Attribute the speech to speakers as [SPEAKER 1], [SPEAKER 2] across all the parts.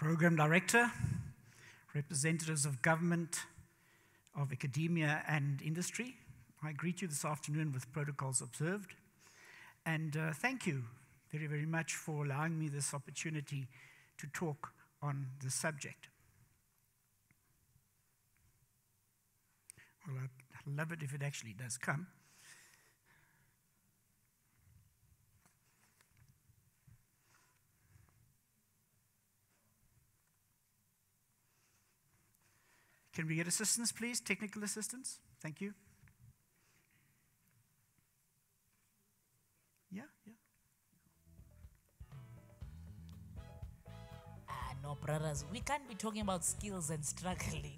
[SPEAKER 1] Program Director, representatives of government, of academia and industry, I greet you this afternoon with protocols observed. And thank you very, very much for allowing me this opportunity to talk on this subject. Well, I'd love it if it actually does come. Can we get assistance, please? Technical assistance? Thank you. Yeah.
[SPEAKER 2] No, brothers, we can't be talking about skills and struggling.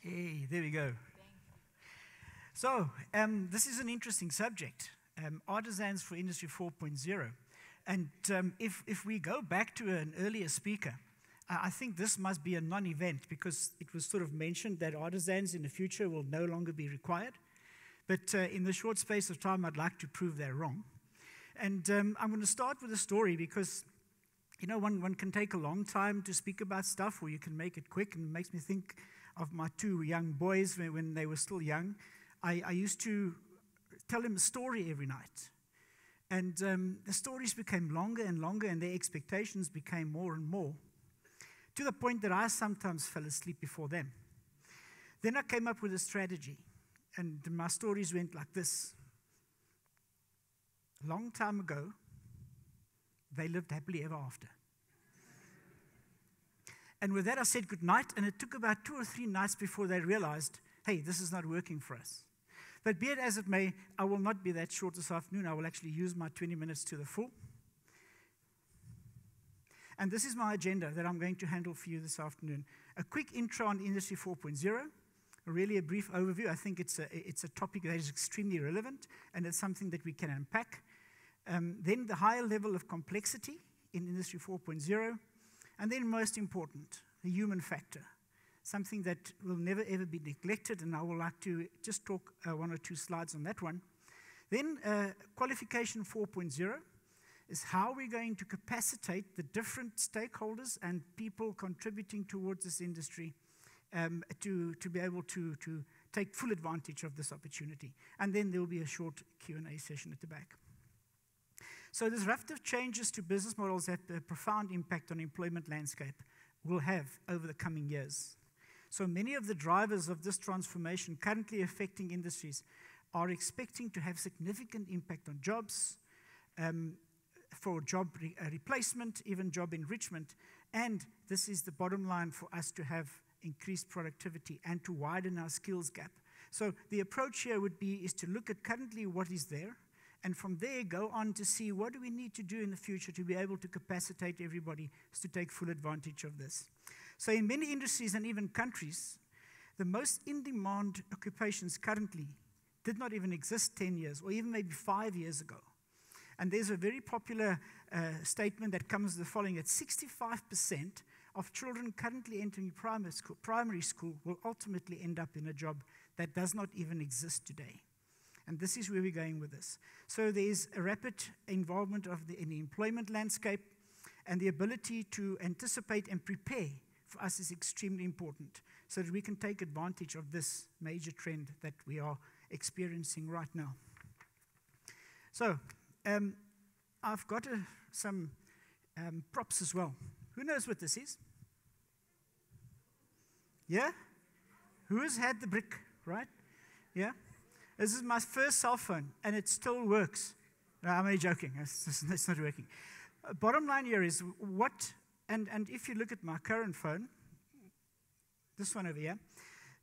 [SPEAKER 1] Hey, there we go. So, this is an interesting subject, artisans for Industry 4.0. And if we go back to an earlier speaker, I think this must be a non-event because it was sort of mentioned that artisans in the future will no longer be required. But in the short space of time, I'd like to prove that wrong. And I'm going to start with a story because, you know, one can take a long time to speak about stuff, or you can make it quick. And it makes me think of my two young boys when they were still young. I used to tell them a story every night. And the stories became longer and longer, and their expectations became more and more, to the point that I sometimes fell asleep before them. Then I came up with a strategy, and my stories went like this. A long time ago, they lived happily ever after. And with that, I said good night, and it took about 2 or 3 nights before they realized, hey, this is not working for us. But be it as it may, I will not be that short this afternoon. I will actually use my 20 minutes to the full. And this is my agenda that I'm going to handle for you this afternoon. A quick intro on Industry 4.0, really a brief overview. I think it's a topic that is extremely relevant, and it's something that we can unpack. Then the higher level of complexity in Industry 4.0, and then most important, the human factor, something that will never ever be neglected, and I would like to just talk 1 or 2 slides on that one. Then Qualification 4.0 is how we're going to capacitate the different stakeholders and people contributing towards this industry to be able to take full advantage of this opportunity. And then there will be a short Q&A session at the back. So disruptive changes to business models that have a profound impact on employment landscape will have over the coming years. So many of the drivers of this transformation currently affecting industries are expecting to have significant impact on jobs, for job replacement, even job enrichment, and this is the bottom line for us to have increased productivity and to widen our skills gap. So the approach here is to look at currently what is there, and from there go on to see what do we need to do in the future to be able to capacitate everybody to take full advantage of this. So in many industries and even countries, the most in-demand occupations currently did not even exist 10 years or even maybe 5 years ago. And there's a very popular statement that comes the following, that 65% of children currently entering primary school will ultimately end up in a job that does not even exist today. And this is where we're going with this. So there's a rapid involvement in the employment landscape, and the ability to anticipate and prepare for us is extremely important so that we can take advantage of this major trend that we are experiencing right now. So, I've got some props as well. Who knows what this is? Yeah? Who has had the brick, right? Yeah? This is my first cell phone, and it still works. No, I'm only joking. It's not working. Bottom line here is and if you look at my current phone, this one over here,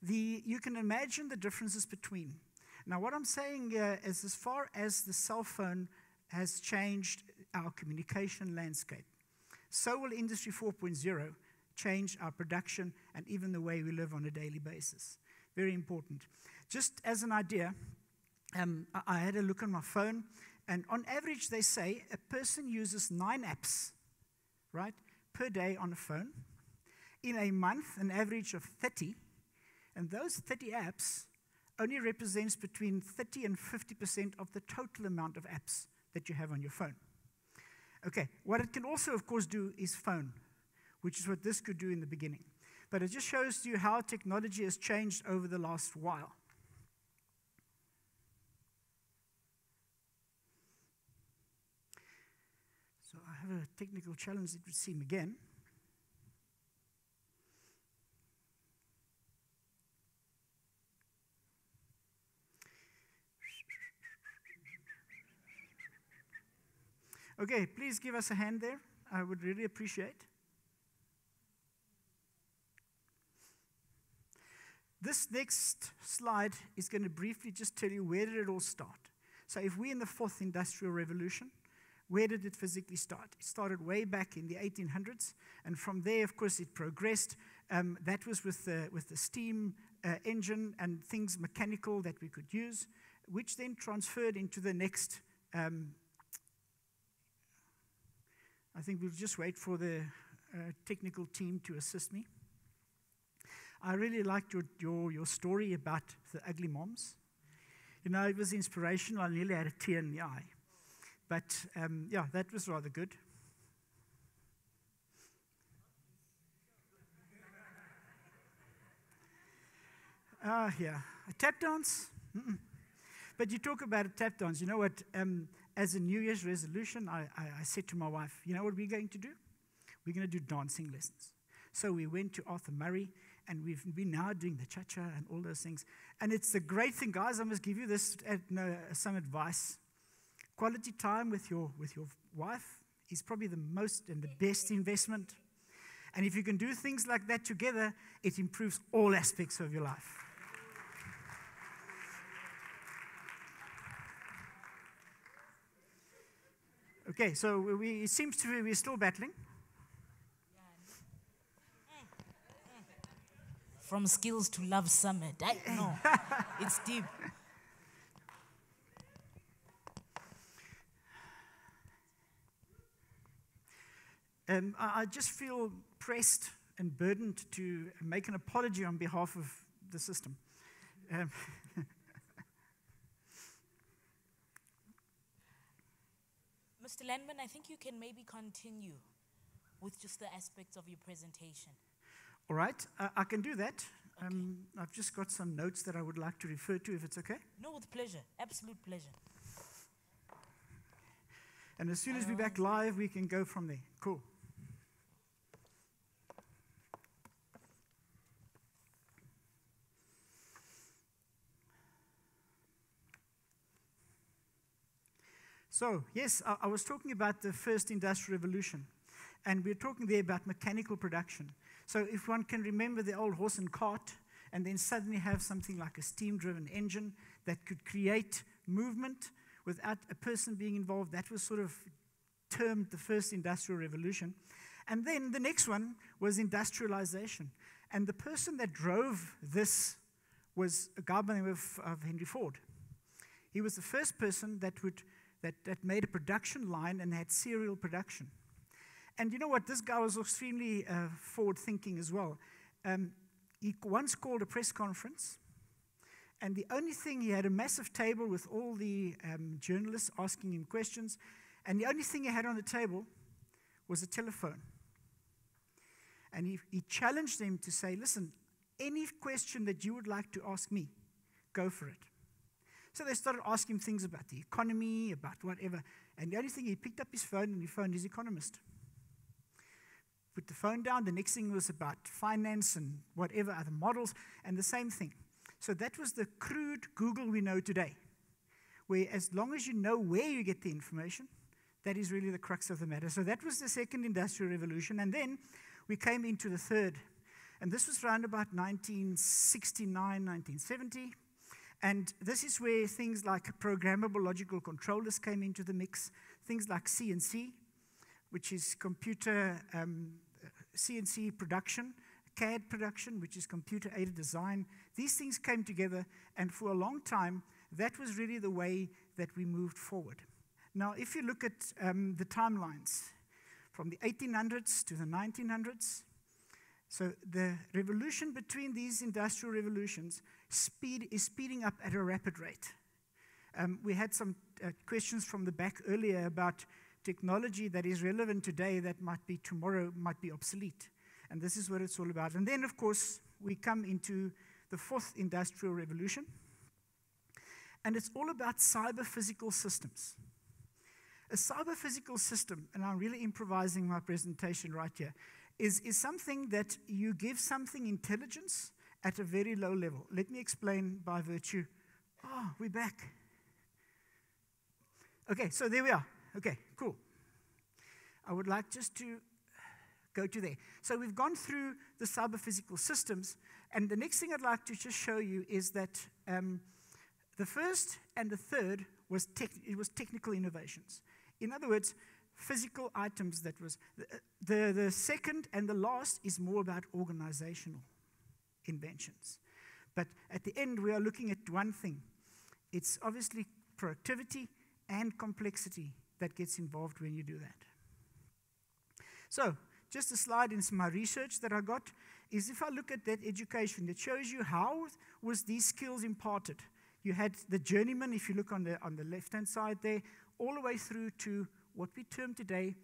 [SPEAKER 1] you can imagine the differences between. Now, what I'm saying here is, as far as the cell phone has changed our communication landscape, so will Industry 4.0 change our production and even the way we live on a daily basis. Very important. Just as an idea, I had a look on my phone, and on average, they say a person uses 9 apps, right, per day on a phone. In a month, an average of 30, and those 30 apps only represents between 30 and 50% of the total amount of apps that you have on your phone. Okay, what it can also, of course, do is phone. which is what this could do in the beginning. But it just shows you how technology has changed over the last while. So I have a technical challenge, it would seem, again. Okay, please give us a hand there. I would really appreciate. This next slide is going to briefly just tell you where did it all start. So if we're in the 4th Industrial Revolution, where did it physically start? It started way back in the 1800s, and from there, of course, it progressed. That was with the steam engine and things mechanical that we could use, which then transferred into the next. I think we'll just wait for the technical team to assist me. I really liked your story about the ugly moms. You know, it was inspirational. I nearly had a tear in the eye. But, yeah, that was rather good. Yeah. A tap dance? Mm-mm. But you talk about a tap dance. You know what? As a New Year's resolution, I said to my wife, you know what we're going to do? We're going to do dancing lessons. So we went to Arthur Murray, and we've been now doing the cha-cha and all those things. And it's a great thing, guys. I must give you this some advice. Quality time with your wife is probably the most and the best investment. And if you can do things like that together, it improves all aspects of your life. Okay, so it seems to be we're still battling.
[SPEAKER 2] From skills to love summit. No, it's deep.
[SPEAKER 1] I just feel pressed and burdened to make an apology on behalf of the system.
[SPEAKER 2] Mr. Landman, I think you can maybe continue with just the aspects of your presentation.
[SPEAKER 1] All right, I can do that. Okay. I've just got some notes that I would like to refer to, if it's okay.
[SPEAKER 2] No, with pleasure. Absolute pleasure.
[SPEAKER 1] And as soon as we're back live, we can go from there. Cool. So, yes, I was talking about the first industrial revolution, and we're talking there about mechanical production. So if one can remember the old horse and cart, and then suddenly have something like a steam-driven engine that could create movement without a person being involved, that was sort of termed the first industrial revolution. And then the next one was industrialization. And the person that drove this was a guy by the name of Henry Ford. He was the first person that made a production line and had serial production. And you know what? This guy was extremely forward-thinking as well. He once called a press conference, and the only thing, he had a massive table with all the journalists asking him questions, and the only thing he had on the table was a telephone. And he challenged them to say, listen, any question that you would like to ask me, go for it. So they started asking him things about the economy, about whatever, and the only thing, he picked up his phone and he phoned his economist. Put the phone down, the next thing was about finance and whatever other models, and the same thing. So that was the crude Google we know today, where as long as you know where you get the information, that is really the crux of the matter. So that was the second industrial revolution, and then we came into the third. And this was around about 1969, 1970. And this is where things like programmable logical controllers came into the mix, things like CNC, which is computer CNC production, CAD production, which is computer-aided design. These things came together, and for a long time, that was really the way that we moved forward. Now, if you look at the timelines, from the 1800s to the 1900s, so the revolution between these industrial revolutions is speeding up at a rapid rate. We had some questions from the back earlier about technology that is relevant today that might be tomorrow might be obsolete. And this is what it's all about. And then, of course, we come into the fourth industrial revolution. And it's all about cyber-physical systems. A cyber-physical system, and I'm really improvising my presentation right here, is something that you give something intelligence at a very low level. Let me explain by virtue. Oh, we're back. Okay, so there we are. Okay, cool. I would like just to go to there. So we've gone through the cyber-physical systems, and the next thing I'd like to just show you is that the first and the third was technical innovations. In other words, physical items that was, the second and the last is more about organizational inventions. But at the end, we are looking at one thing. It's obviously productivity and complexity that gets involved when you do that. So, just a slide in my research that I got is if I look at that education, it shows you how was these skills imparted. You had the journeyman, if you look on the left-hand side there, all the way through to what we term today.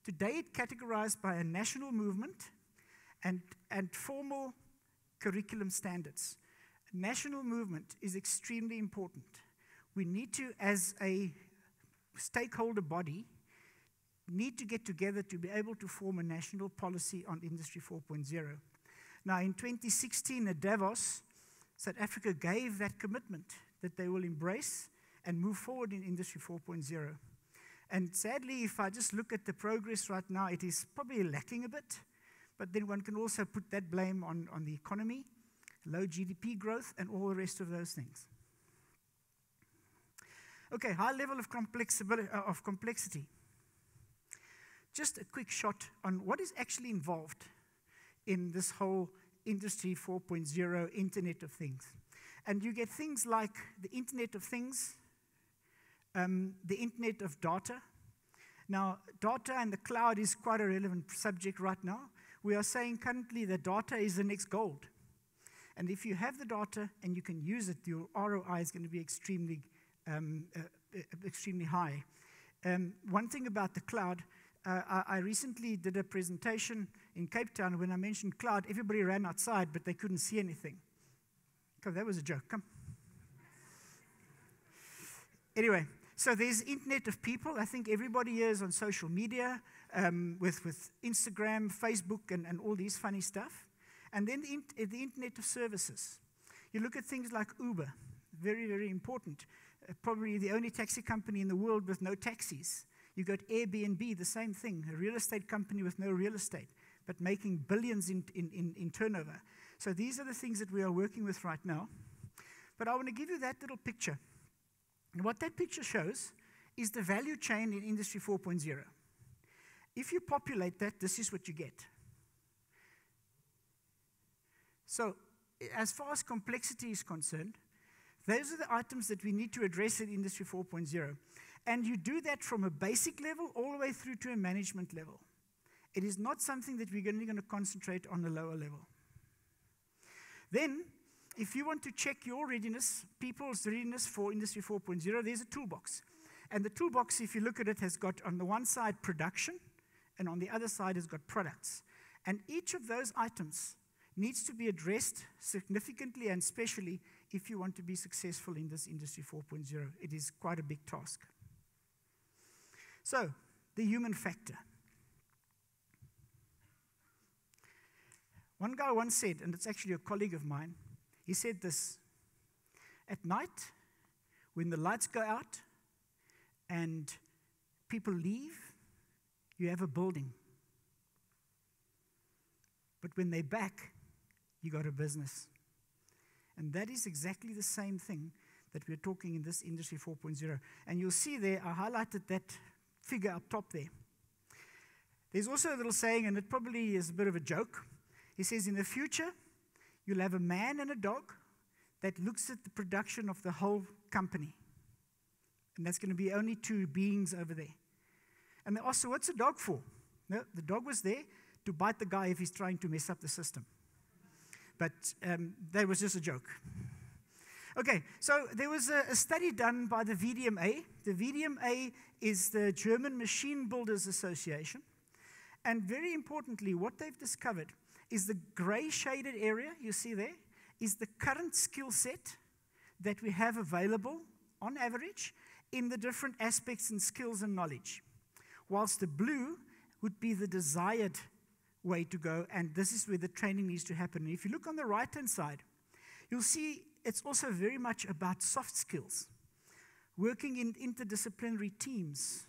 [SPEAKER 1] Today it's categorized by a national movement and formal curriculum standards. National movement is extremely important. We need to, as a stakeholder body, need to get together to be able to form a national policy on Industry 4.0. Now, in 2016 at Davos, South Africa gave that commitment that they will embrace and move forward in Industry 4.0. And sadly, if I just look at the progress right now, it is probably lacking a bit, but then one can also put that blame on the economy, low GDP growth, and all the rest of those things. Okay, high level of complexity. Just a quick shot on what is actually involved in this whole Industry 4.0 Internet of Things. And you get things like the Internet of Things, the Internet of Data. Now, data and the cloud is quite a relevant subject right now. We are saying currently that data is the next gold. And if you have the data and you can use it, your ROI is going to be extremely high. One thing about the cloud, I recently did a presentation in Cape Town. When I mentioned cloud, everybody ran outside, but they couldn't see anything. Okay, that was a joke. Come. Anyway, so there's Internet of People. I think everybody here is on social media with Instagram, Facebook, and all these funny stuff. And then the Internet of Services. You look at things like Uber, very, very important. Probably the only taxi company in the world with no taxis. You got Airbnb, the same thing, a real estate company with no real estate, but making billions in turnover. So these are the things that we are working with right now. But I want to give you that little picture. And what that picture shows is the value chain in Industry 4.0. If you populate that, this is what you get. So as far as complexity is concerned, those are the items that we need to address in Industry 4.0. And you do that from a basic level all the way through to a management level. It is not something that we're only going to concentrate on a lower level. Then, if you want to check your readiness, people's readiness for Industry 4.0, there's a toolbox. And the toolbox, if you look at it, has got on the one side production, and on the other side has got products. And each of those items needs to be addressed significantly and specially if you want to be successful in this Industry 4.0. It is quite a big task. So, the human factor. One guy once said, and it's actually a colleague of mine, he said this: at night, when the lights go out and people leave, you have a building. But when they're back, you got a business. And that is exactly the same thing that we're talking in this Industry 4.0. And you'll see there, I highlighted that figure up top there. There's also a little saying, and it probably is a bit of a joke. He says, in the future, you'll have a man and a dog that looks at the production of the whole company. And that's going to be only two beings over there. And they ask, so what's a dog for? No, the dog was there to bite the guy if he's trying to mess up the system. But that was just a joke. Okay, so there was a study done by the VDMA. The VDMA is the German Machine Builders Association. And very importantly, what they've discovered is the gray shaded area you see there is the current skill set that we have available on average in the different aspects and skills and knowledge. Whilst the blue would be the desired way to go, and this is where the training needs to happen. And if you look on the right-hand side, you'll see it's also very much about soft skills, working in interdisciplinary teams,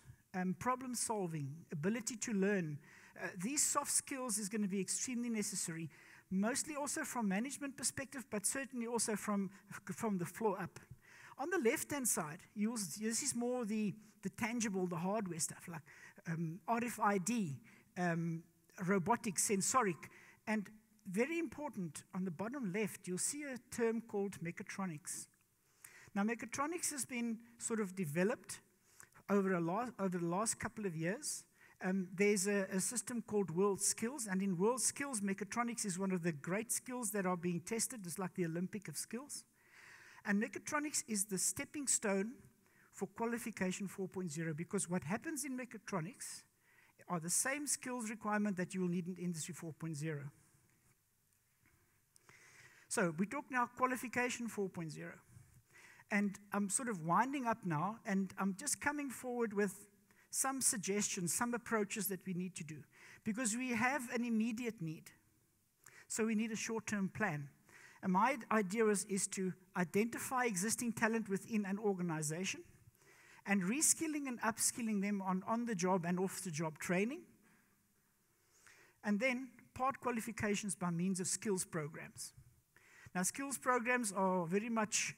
[SPEAKER 1] problem solving, ability to learn. These soft skills is going to be extremely necessary, mostly also from management perspective, but certainly also from the floor up. On the left-hand side, this is more the tangible, the hardware stuff, like RFID, robotics, sensoric, and very important, on the bottom left, you'll see a term called mechatronics. Now, mechatronics has been sort of developed over the last couple of years. There's a system called World Skills, and in World Skills, mechatronics is one of the great skills that are being tested. It's like the Olympic of skills. And mechatronics is the stepping stone for qualification 4.0, because what happens in mechatronics are the same skills requirement that you will need in Industry 4.0. So we talk now qualification 4.0. And I'm sort of winding up now, and I'm just coming forward with some suggestions, some approaches that we need to do. Because we have an immediate need. So we need a short-term plan. And my idea is to identify existing talent within an organization and reskilling and upskilling them on the job and off the job training. And then part qualifications by means of skills programs. Now, skills programs are very much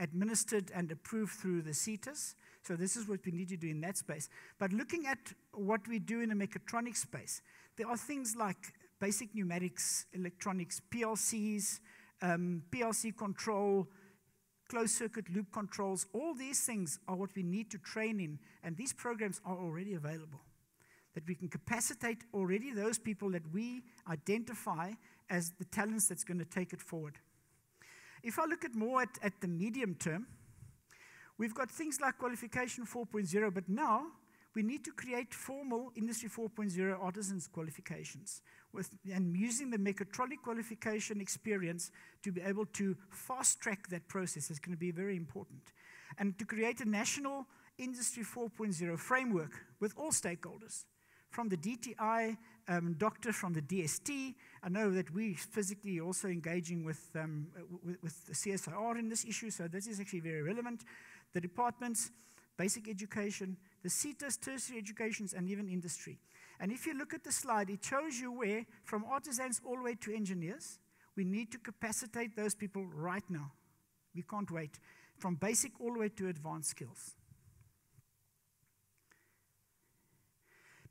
[SPEAKER 1] administered and approved through the CETAs. So this is what we need to do in that space. But looking at what we do in the mechatronics space, there are things like basic pneumatics, electronics, PLCs, PLC control, closed circuit loop controls. All these things are what we need to train in, and these programs are already available. That we can capacitate already those people that we identify as the talents that's going to take it forward. If I look at more at the medium term, we've got things like qualification 4.0, but now we need to create formal Industry 4.0 artisans qualifications and using the mechatronic qualification experience to be able to fast-track that process is going to be very important. And to create a national Industry 4.0 framework with all stakeholders, from the DTI, doctor from the DST. I know that we physically also engaging with the CSIR in this issue, so this is actually very relevant. The departments, basic education, the CETAs, tertiary educations, and even industry. And if you look at the slide, it shows you where, from artisans all the way to engineers, we need to capacitate those people right now. We can't wait. From basic all the way to advanced skills.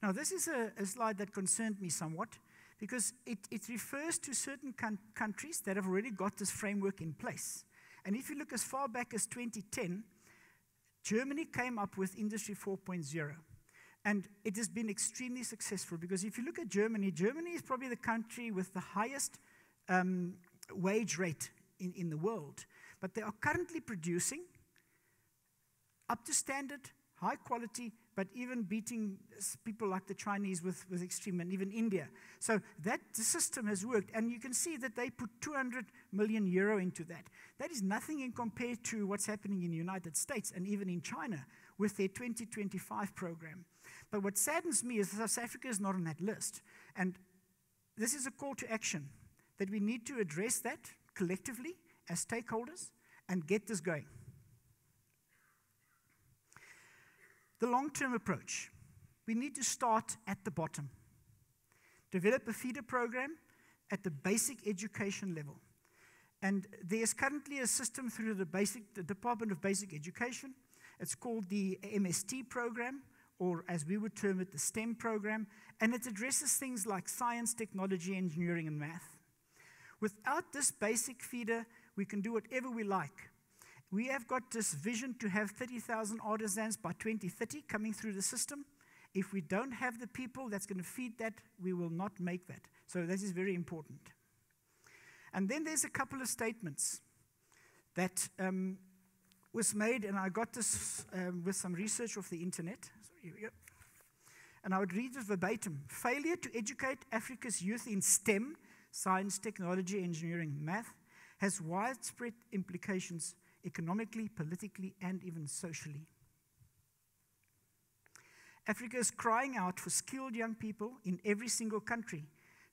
[SPEAKER 1] Now, this is a slide that concerned me somewhat, because it refers to certain countries that have already got this framework in place. And if you look as far back as 2010, Germany came up with Industry 4.0. And it has been extremely successful, because if you look at Germany, Germany is probably the country with the highest wage rate in the world. But they are currently producing up to standard, high quality, but even beating people like the Chinese with extreme, and even India. So that system has worked, and you can see that they put 200 million euro into that. That is nothing in compared to what's happening in the United States and even in China with their 2025 program. But what saddens me is South Africa is not on that list. And this is a call to action, that we need to address that collectively as stakeholders and get this going. The long-term approach. We need to start at the bottom. Develop a feeder program at the basic education level. And there's currently a system through the Department of Basic Education. It's called the MST program, or as we would term it, the STEM program. And it addresses things like science, technology, engineering, and math. Without this basic feeder, we can do whatever we like. We have got this vision to have 30,000 artisans by 2030 coming through the system. If we don't have the people that's going to feed that, we will not make that. So this is very important. And then there's a couple of statements that was made, and I got this with some research off the internet. So here we go. And I would read it verbatim. Failure to educate Africa's youth in STEM, science, technology, engineering, math, has widespread implications economically, politically, and even socially. Africa is crying out for skilled young people in every single country.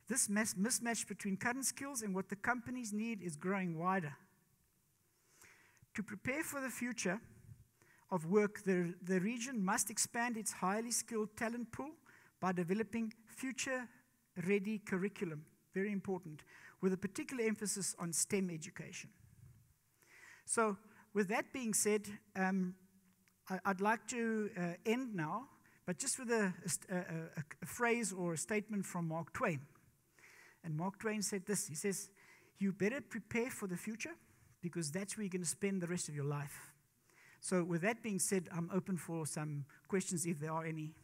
[SPEAKER 1] This mismatch between current skills and what the companies need is growing wider. To prepare for the future of work, the region must expand its highly skilled talent pool by developing future-ready curriculum, very important, with a particular emphasis on STEM education. So, with that being said, I'd like to end now, but just with a phrase or a statement from Mark Twain. And Mark Twain said this, he says, "You better prepare for the future, because that's where you're going to spend the rest of your life." So with that being said, I'm open for some questions if there are any.